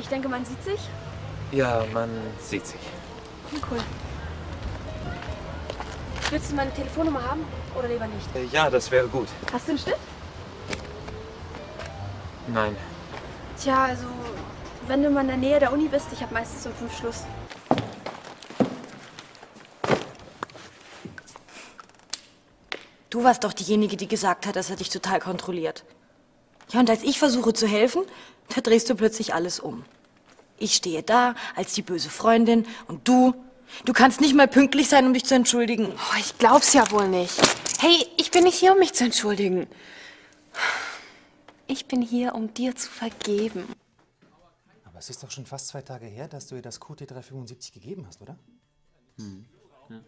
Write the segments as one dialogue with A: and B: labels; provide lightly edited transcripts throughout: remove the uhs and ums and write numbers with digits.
A: Ich denke, man sieht sich.
B: Ja, man sieht sich.
A: Cool. Willst du meine Telefonnummer haben oder lieber nicht?
B: Ja, das wäre gut.
A: Hast du einen Stift?
B: Nein.
A: Tja, also, wenn du mal in der Nähe der Uni bist, ich habe meistens um 5 Schluss.
C: Du warst doch diejenige, die gesagt hat, dass er dich total kontrolliert. Ja, und als ich versuche zu helfen, da drehst du plötzlich alles um. Ich stehe da als die böse Freundin und du kannst nicht mal pünktlich sein, um dich zu entschuldigen.
D: Oh, ich glaub's ja wohl nicht. Hey, ich bin nicht hier, um mich zu entschuldigen. Ich bin hier, um dir zu vergeben.
E: Aber es ist doch schon fast 2 Tage her, dass du ihr das QT375 gegeben hast, oder?
B: Hm. Ja.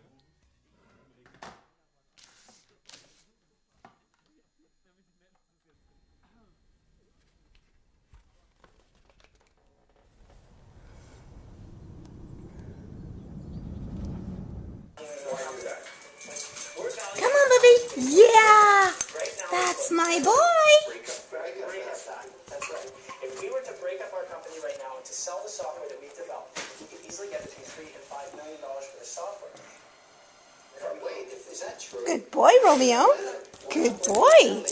F: Come on, baby. Yeah, that's my boy.
G: If we were to break up our company right now and to sell the software that we've developed, we could easily get between $3 and $5 million for the software. Wait, is that true?
F: Good boy, Romeo. Good boy.